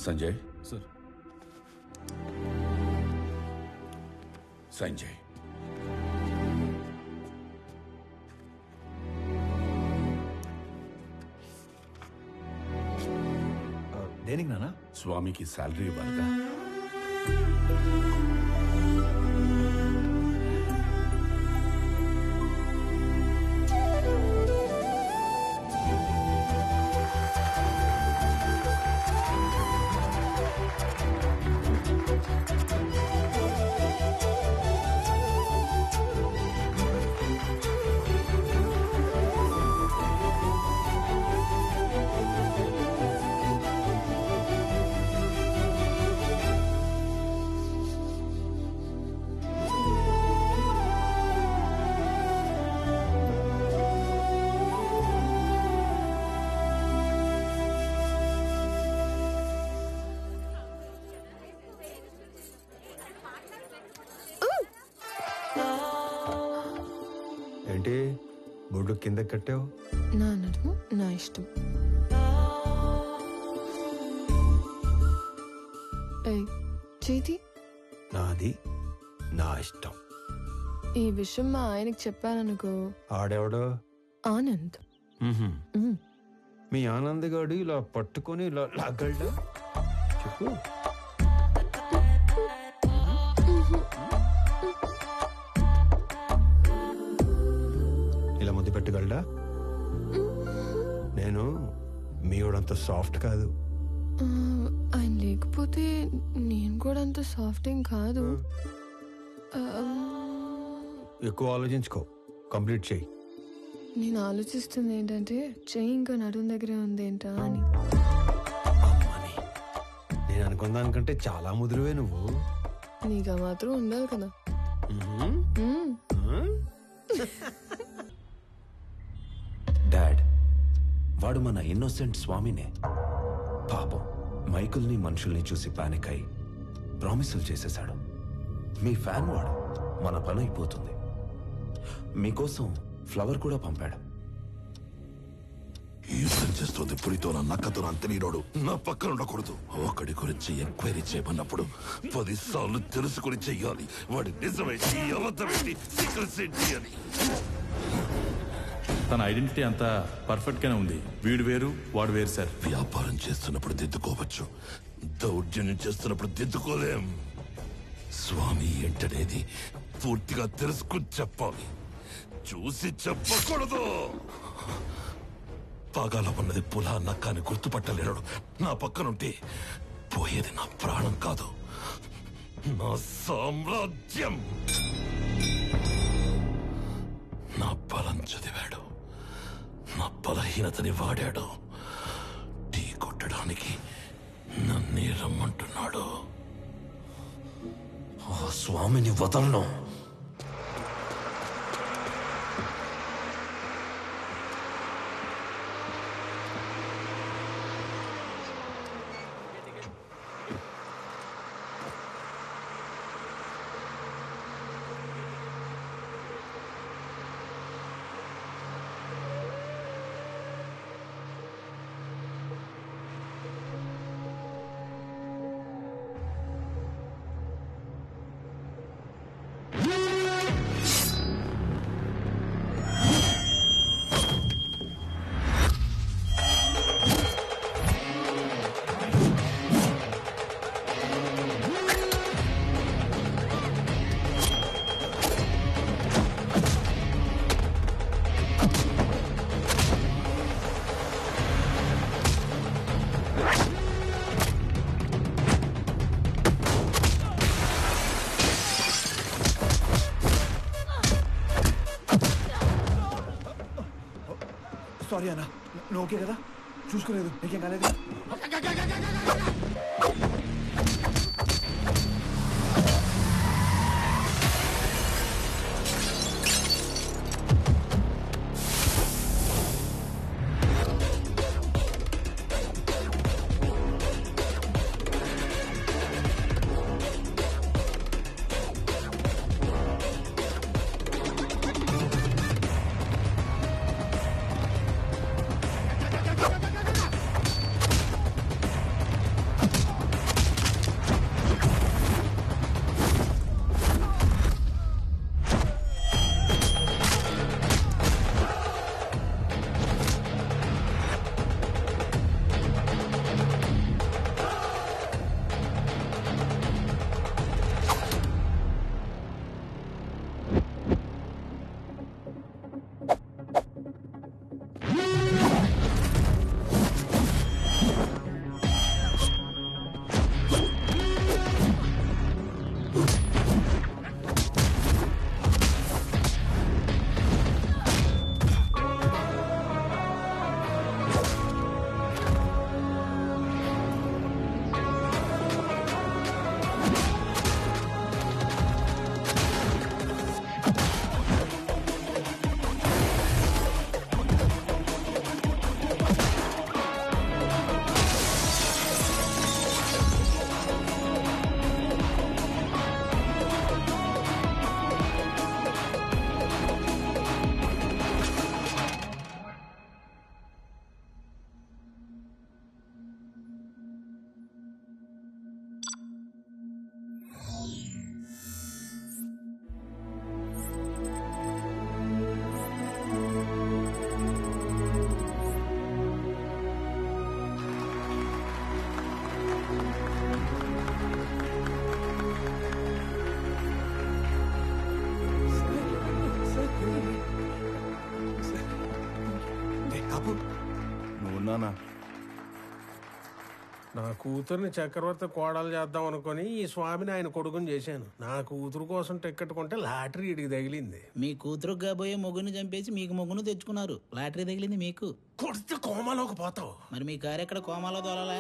Sanjay sir. Sanjay దేనికి నాన్న? స్వామికి శాలరీ ఇవ్వాలిగా. ఏంటి బొడ్డు కింద కట్టావు? నా నడుము నా ఇష్టం. చేతి నాది నా ఇష్టం. ఈ విషయం మా ఆయనకి చెప్పాననుకో. ఆడెవడో? ఆనంద్. మీ ఆనంద్ గాడు ఇలా పట్టుకొని ఇలా లాగలడా? చెప్పు. ఇలా ముద్దు పెట్టగలడా? నేను మీవాడంత సాఫ్ట్ కాదు. ఆయన లేకపోతే నేను కూడా అంత సాఫ్ట్ ఏం కాదు. ఎక్కువ ఆలోచించుకో, కంప్లీట్ చెయ్యి. నేను ఆలోచిస్తుంది ఏంటంటే చెయ్యి ఇంకా నడుము దగ్గరే ఉంది ఏంటా అని. అమ్మని, నేను అనుకున్న దానికంటే చాలా ముదురువే నువ్వు. నీకు ఆ మాత్రం ఉండాలి కదా. డాడ్, వాడు మన ఇన్నోసెంట్ స్వామినే. పాపం మైకుల్ని మనుషుల్ని చూసి పానిక్ అయి ప్రామిసులు చేసేశాడు. మీ ఫ్యాన్ వాడు, మన పని అయిపోతుంది. మీకోసం ఫ్లవర్ కూడా పంపాడు. యుద్ధం చేస్తుంది పులితో నక్కతో అంతనీరోడు నా పక్కన ఉండకూడదు. ఒకడి గురించి ఎంక్వైరీ చేయమన్నప్పుడు 10 సార్లు తెలుసుకుని చెయ్యాలి. వాడి నిజమేంటి, అబద్ధమేంటి, సీక్రెట్స్ ఏంటి అని. తన ఐడెంటిటీ అంతా పర్ఫెక్ట్ గానే ఉంది. వీడు వేరు వాడు వేరు సార్. వ్యాపారం చేస్తున్నప్పుడు దిద్దుకోవచ్చు, దౌర్జన్యం చేస్తున్నప్పుడు దిద్దుకోలేం. స్వామి ఏంటనేది పూర్తిగా తెలుసుకుని చెప్పాలి, చూసి చెప్పకూడదు. పాగాలో ఉన్నది పులా నక్కాని గుర్తుపట్టలేడు. నా పక్కనుంటే పోయేది నా ప్రాణం కాదు, నా సామ్రాజ్యం. నా బలం చదివాడు, నా బలహీనతని వాడాడు. టీ కొట్టడానికి నన్నే రమ్మంటున్నాడు. ఆ స్వామిని వదలను. సారీ అన్న, నువ్వు ఓకే కదా? చూసుకోలేదు, నీకేం కాలేదు? నాన్న. నా కూతుర్ని చక్రవర్తి కోడలు చేద్దాం అనుకుని ఈ స్వామిని ఆయన కొడుకుని చేశాను. నా కూతురు కోసం టికెట్ కొంటే లాటరీ ఇడికి తగిలింది. మీ కూతురు కాబోయే మొగ్గుని చంపేసి మీకు మొగ్గును తెచ్చుకున్నారు. లాటరీ తగిలింది మీకు. కొడితే కోమాలోకి పోతావు. మరి మీ కారు ఎక్కడ కోమాలో తోలాలా?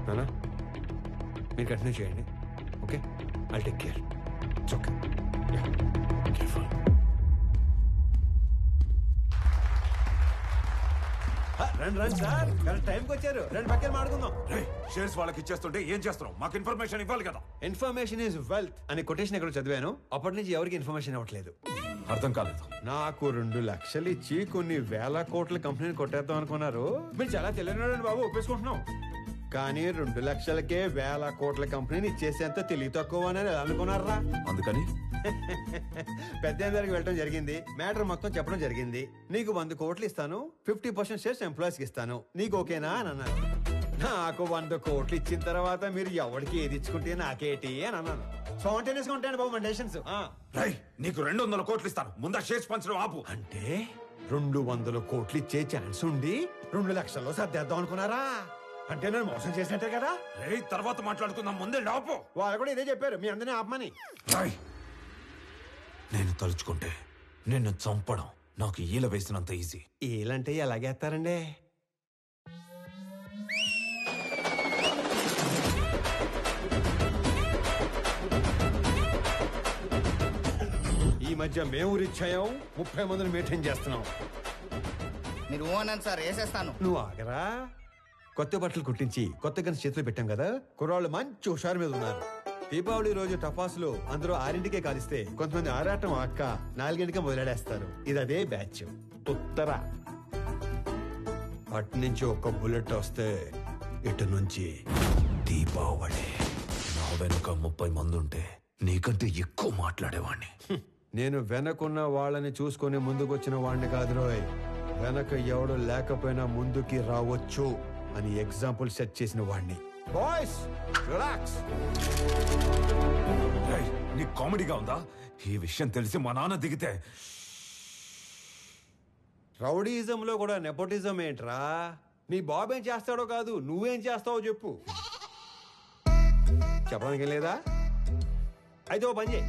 నానా మీరు కంటిన్యూ చేయండి. Okay, I'll take care. It's okay. రండి రండి సార్, కరెక్ట్ టైంకి వచ్చారు. రెండు పక్కన మాడుకుందాం. షేర్స్ వాళ్ళకి ఇచ్చేస్తుంటే ఏం చేస్తున్నావు? మాకు ఇన్ఫర్మేషన్ ఇవ్వాలి కదా. ఇన్ఫర్మేషన్ ఈజ్ వెల్త్ అని కొటేషన్ ఎక్కడ చదివాను. అప్పటి నుంచి ఎవరికి ఇన్ఫర్మేషన్ ఇవ్వట్లేదు. అర్థం కాలేదు. నాకు 2 లక్షలు ఇచ్చి కొన్ని వేల కోట్ల కంపెనీని కొట్టేద్దాం అనుకున్నారు. మీరు చాలా తెలియనాడండి బాబు, ఒప్పేసుకుంటున్నాం. కానీ 2 లక్షలకే వేల కోట్ల కంపెనీని ఇచ్చేసేంత తెలివి తక్కువ అని అనుకున్నారా? అందుకని పెద్ద దగ్గరికి వెళ్ళడం జరిగింది. మ్యాటర్ మొత్తం చెప్పడం జరిగింది. నీకు 100 కోట్లు ఇస్తాను, 50% షేర్స్ ఎంప్లాయీస్ కి ఇస్తాను, నీకు ఓకేనా అని అన్నారు. నాకు 100 కోట్లు ఇచ్చిన తర్వాత మీరు ఎవరికి ఏది ఇచ్చుకుంటే నాకేటి అని అన్నాను. స్పాంటేనియస్ గా ఉంటాయండి బాబు మన డెసిషన్స్. నీకు 200 కోట్లు ఇస్తాను, ముందా షేర్స్ పంచడం ఆపు. అంటే 200 కోట్లు ఇచ్చే ఛాన్స్ ఉండి 2 లక్షల్లో సర్దేద్దాం అనుకున్నారా? అంటే నేను మోసం చేసినట్టే కదా. తర్వాత మాట్లాడుకుందాం, ముందే ఆపు. వాళ్ళు కూడా ఇదే చెప్పారు, మీ అందరినీ ఆపమని. నేను తలుచుకుంటే నిన్ను చంపడం నాకు ఈల వేసినంత ఈజీ. ఏలంటే ఎలాగేస్తారండి? ఈ మధ్య మేము రిచ్ అయ్యాం, 30 మందిని మెయింటైన్ చేస్తున్నాం. మీరు ఓనని సార్ వేసేస్తాను. నువ్వు ఆగరా. కొత్త బట్టలు కుట్టించి కొత్త గన్స్ చేతులు పెట్టాం కదా, కుర్రాళ్ళు మంచి హుషారు మీద ఉన్నారు. దీపావళి రోజు టపాసులు అందరూ 6ంటికే కాలిస్తే కొంతమంది ఆరాటం అక్క 4ంటికే మొదలెడేస్తారు. ఇది అదే బ్యాచ్. ఉత్తర అటు నుంచి ఒక్క బుల్లెట్ వస్తే ఇటు నుంచి దీపావళి. నా వెనుక 30 మంది ఉంటే నీకంటే ఎక్కువ మాట్లాడేవాణ్ణి. నేను వెనకున్న వాళ్ళని చూసుకొని ముందుకొచ్చిన వాడిని కాదు రోయ్. వెనక ఎవడు లేకపోయినా ముందుకి రావచ్చు అని ఎగ్జాంపుల్ సెట్ చేసిన వాడిని. Boys relax. నీ కామెడీగా ఉందా? ఈ విషయం తెలిసి మా నాన్న దిగితే. రౌడీజంలో కూడా నెపోటిజం ఏంట్రా? నీ బాబు ఏం చేస్తాడో కాదు, నువ్వేం చేస్తావో చెప్పు. చెప్పడానికి లేదా? అయితే ఓ పని చేయి.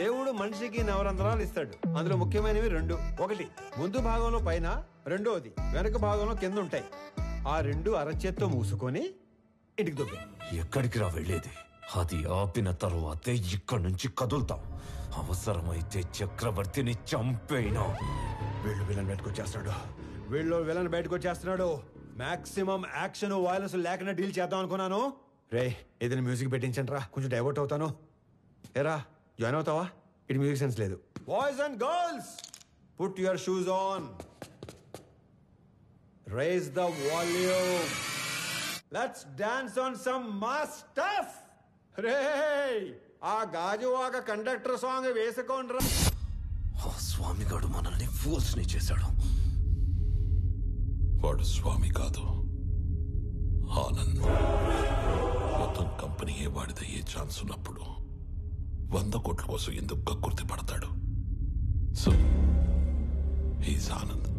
దేవుడు మనిషికి నవరంధ్రాలు ఇస్తాడు. అందులో ముఖ్యమైనవి 2. ఒకటి ముందు భాగంలో పైన, రెండోది వెనక భాగంలో కింద ఉంటాయి. ఆ 2 అరచేత్తో మూసుకొని ఇంటికి దొబ్బే. ఎక్కడికి రా వెళ్ళేది? అది ఆపిన తరువాతే ఇక్కడి నుంచి కదులుతాం. అవసరమైతే చక్రవర్తిని చంపేనా. వీళ్ళు విలన్ బయటకు వచ్చేస్తున్నాడు. మాక్సిమం యాక్షన్ వైలెన్స్ లేకుండా డీల్ చేద్దాం అనుకున్నాను. రే ఏదైనా మ్యూజిక్ పెట్టించండి రా, కొంచెం డైవర్ట్ అవుతాను. ఏరా జాయిన్ అవుతావా? ఇటు మ్యూజిక్ సెన్స్ లేదు. Boys and girls put your shoes on, rise the volume, let's dance on some mass stuff. రే ఆ గాజువాక కండక్టర్ సాంగ్ వేసుకోండి రా. ఆ స్వామిగాడు మనల్ని ఫూల్స్ ని చేశాడు. వాడు స్వామి కాదు, ఆనంద్. మొత్తం కంపెనీ వాడిదయ్యే ఛాన్స్ ఉన్నప్పుడు 100 కోట్ల కోసం ఎందుకు కక్కుర్తి పడతాడు? So he's Anand.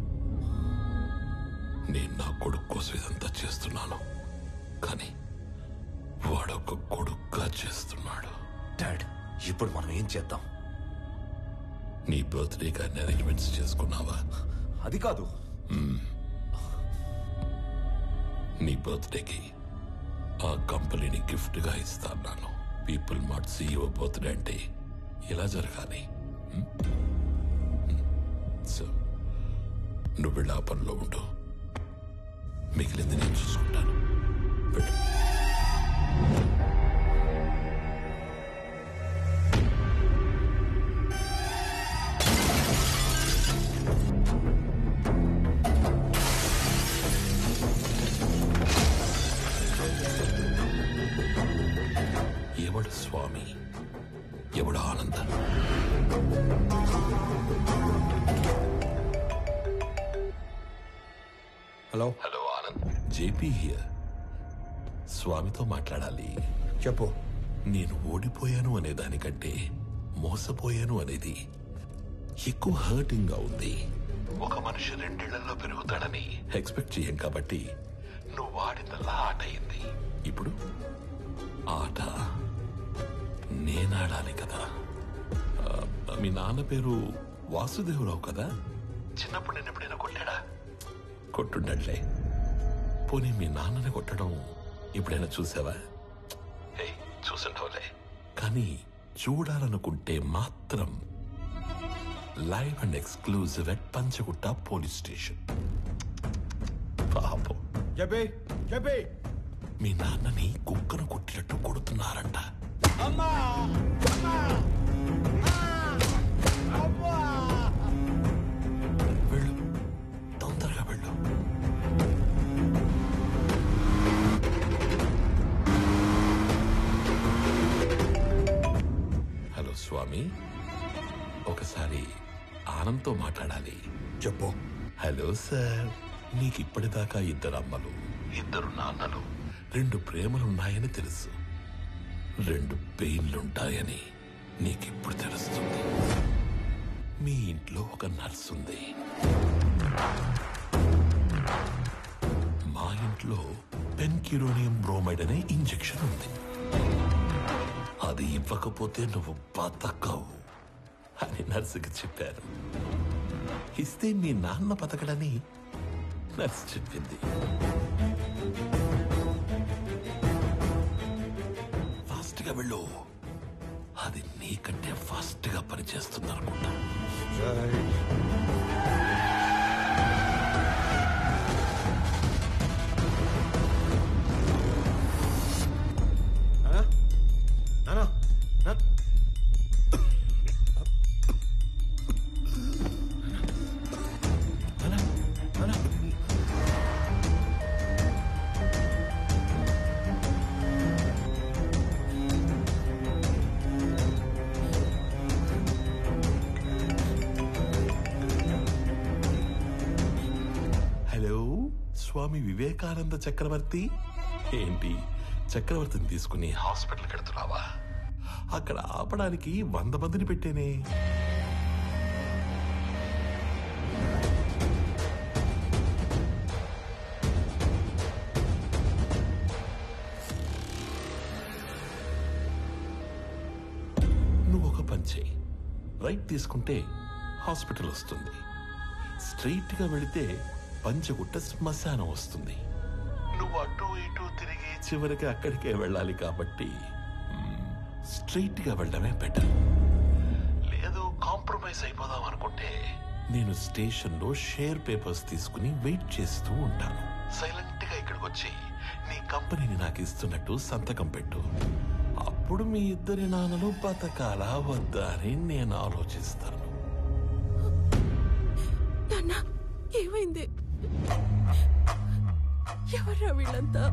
నేను నా కొడుకు కోసం ఇదంతా చేస్తున్నాను, కానీ వాడొక కొడుకుగా చేస్తున్నాడు. డాడ్, ఇప్పుడు మనం ఏం చేద్దాం? నీ బర్త్డే కానీ అరేంజ్మెంట్స్ చేసుకున్నావా? అది కాదు. నీ బర్త్డేకి ఆ కంపెనీని గిఫ్ట్ గా ఇస్తాను. పీపుల్ మార్ట్ CEO బర్త్డే అంటే ఇలా జరగాలి. సో నువ్వు వెళ్ళి ఆ పనిలో ఉండు, మిగిలింది నేను చూసుకుంటాను. వెళ్ళు. ఎవడు Anand? Hello hello Anand, JP here. స్వామితో మాట్లాడాలి. చెప్పు. నేను ఓడిపోయాను అనే దానికంటే మోసపోయాను అనేది ఎక్కువ హర్టింగ్ గా ఉంది. ఒక మనిషి 2 ఏళ్లలో పెరుగుతాడని ఎక్స్పెక్ట్ చేయం కాబట్టి నువ్వు ఆడిందల్లా ఆట అయింది. ఇప్పుడు ఆట నేనాడాలి కదా. మీ నాన్న పేరు వాసుదేవరావు కదా? చిన్నప్పుడు నేను ఎప్పుడైనా కొట్టాడా? కొట్టుండట్లే. పోనీ మీ నాన్నని కొట్టడం ఎప్పుడైనా చూసావా? చూసుండవులే. కానీ చూడాలనుకుంటే మాత్రం live and exclusive at Panjagutta police station. పాపం మీ నాన్నని కుక్కను కొట్టినట్టు కొడుతున్నారంట. వెళ్ళు, తొందరగా వెళ్ళు. హలో స్వామి, ఒకసారి ఆనంద్తో మాట్లాడాలి. చెప్పు. హలో సార్, నీకు ఇప్పటిదాకా 2 అమ్మలు 2 నాన్నలు 2 ప్రేమలున్నాయని తెలుసు. 2 పెయిన్లుంటాయని నీకిప్పుడు తెలుస్తుంది. మీ ఇంట్లో ఒక నర్స్ ఉంది. మా ఇంట్లో పెన్కిరోనియం బ్రోమైడ్ అనే ఇంజెక్షన్ ఉంది. అది ఇవ్వకపోతే నువ్వు బతకవు అని నర్సుకి చెప్పారు. ఇస్తే మీ నాన్న బతకడని నర్సు చెప్పింది. ఫాస్ట్ గా వెళ్ళు. అది నీకంటే ఫాస్ట్ గా పనిచేస్తుంది అనుకుంటా. స్వామి వివేకానంద చక్రవర్తి. ఏంటి, చక్రవర్తిని తీసుకుని హాస్పిటల్ కడుతున్నావా? అక్కడ ఆపడానికి 100 మందిని పెట్టేనే. నువ్వు ఒక పని చేయి. రైట్ తీసుకుంటే హాస్పిటల్ వస్తుంది. స్ట్రైట్ గా వెళితే పంచగుట్ట శ్మశానం వస్తుంది. నువ్వు అటు ఇటు తిరిగి చివరికి అక్కడికే వెళ్ళాలి కాబట్టి స్ట్రైట్ గా వెళ్ళడమే బెటర్. లేదు కాంప్రమైజ్ అయిపోదాం అనుకుంటే నేను స్టేషన్ లో షేర్ పేపర్స్ తీసుకుని వెయిట్ చేస్తూ ఉంటాను. సైలెంట్ గా ఇక్కడికి వచ్చి నీ కంపెనీని నాకు ఇస్తున్నట్టు సంతకం పెట్టు. అప్పుడు మీ ఇద్దరి నాన్నలు బతకాలా వద్దా అని నేను ఆలోచిస్తాను. ఏమైంది? ఎవరా వీళ్ళంతా?